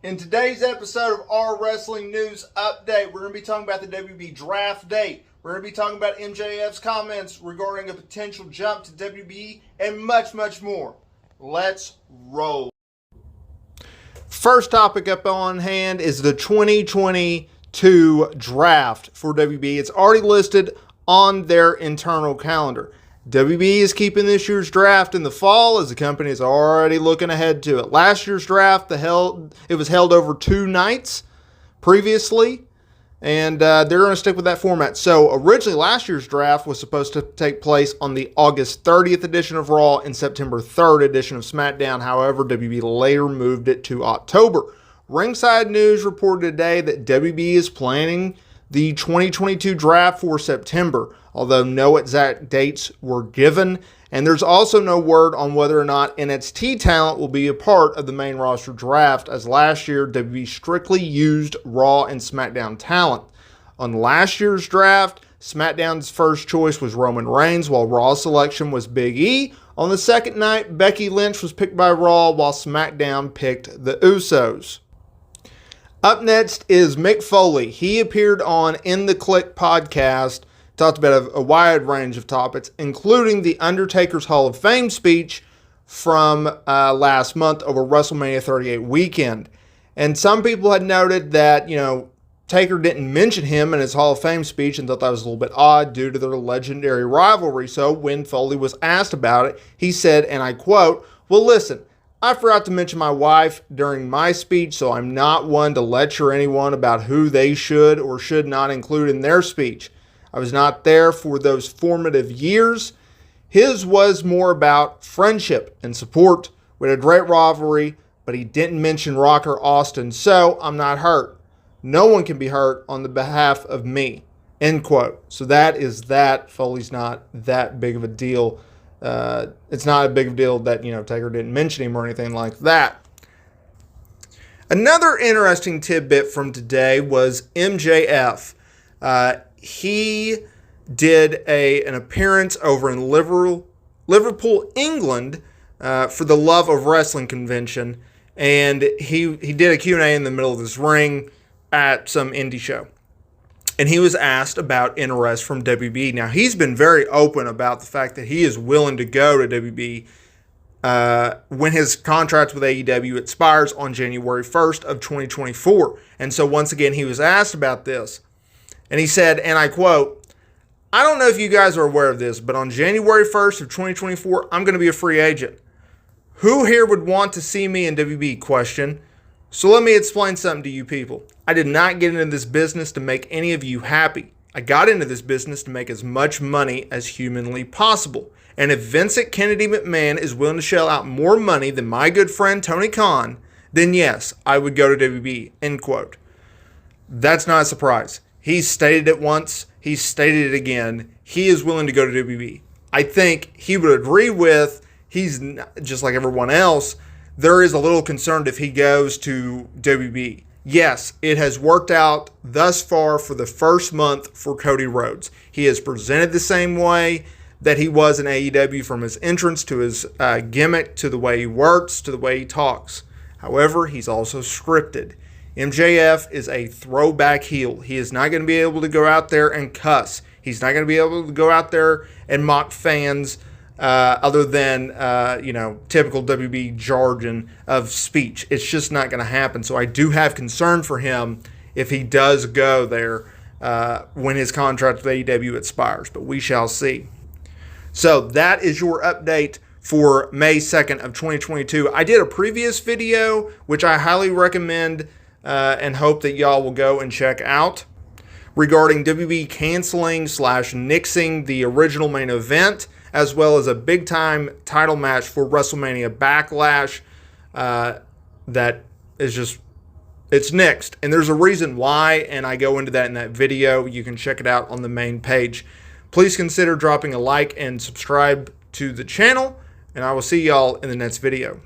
In today's episode of our Wrestling News Update, we're going to be talking about the WWE Draft date. We're going to be talking about MJF's comments regarding a potential jump to WWE and much, much more. Let's roll. First topic up on hand is the 2022 draft for WB. It's already listed on their internal calendar. WB is keeping this year's draft in the fall as the company is already looking ahead to it. Last year's draft, it was held over 2 nights previously, and they're going to stick with that format. So originally last year's draft was supposed to take place on the August 30th edition of Raw and September 3rd edition of SmackDown. However, WB later moved it to October. Ringside News reported today that WB is planning the 2022 draft for September, although no exact dates were given. And there's also no word on whether or not NXT talent will be a part of the main roster draft, as last year WWE strictly used Raw and SmackDown talent. On last year's draft, SmackDown's first choice was Roman Reigns, while Raw's selection was Big E. On the second night, Becky Lynch was picked by Raw, while SmackDown picked the Usos. Up next is Mick Foley. He appeared on In the Click podcast, talked about a wide range of topics, including the Undertaker's Hall of Fame speech from last month over WrestleMania 38 weekend. And some people had noted that, Taker didn't mention him in his Hall of Fame speech and thought that was a little bit odd due to their legendary rivalry. So when Foley was asked about it, he said, and I quote, "Well, listen, I forgot to mention my wife during my speech, so I'm not one to lecture anyone about who they should or should not include in their speech. I was not there for those formative years. His was more about friendship and support. We had a great rivalry, but he didn't mention Rocker Austin, so I'm not hurt. No one can be hurt on the behalf of me." End quote. So that is that. Foley's not that big of a deal. It's not a big deal that, Taker didn't mention him or anything like that. Another interesting tidbit from today was MJF. He did an appearance over in Liverpool, England, for the Love of Wrestling convention, and he did a Q&A in the middle of this ring at some indie show. And he was asked about interest from WB. Now, he's been very open about the fact that he is willing to go to WB when his contract with AEW expires on January 1st of 2024. And so once again, he was asked about this. And he said, and I quote, "I don't know if you guys are aware of this, but on January 1st of 2024, I'm going to be a free agent. Who here would want to see me in WB? Question. So let me explain something to you people. I did not get into this business to make any of you happy. I got into this business to make as much money as humanly possible. And if Vincent Kennedy McMahon is willing to shell out more money than my good friend Tony Khan, then yes, I would go to WB." End quote. That's not a surprise. He's stated it once. He's stated it again. He is willing to go to WB. I think he would agree with, he's just like everyone else, there is a little concerned if he goes to WB. Yes, it has worked out thus far for the first month for Cody Rhodes. He is presented the same way that he was in AEW, from his entrance to his gimmick to the way he works to the way he talks. However, he's also scripted. MJF is a throwback heel. He is not going to be able to go out there and cuss. He's not going to be able to go out there and mock fans other than, typical WB jargon of speech. It's just not going to happen. So I do have concern for him if he does go there when his contract with AEW expires. But we shall see. So that is your update for May 2nd of 2022. I did a previous video, which I highly recommend and hope that y'all will go and check out, regarding WB canceling / nixing the original main event, as well as a big-time title match for WrestleMania Backlash that is just, it's nixed. And there's a reason why, and I go into that in that video. You can check it out on the main page. Please consider dropping a like and subscribe to the channel, and I will see y'all in the next video.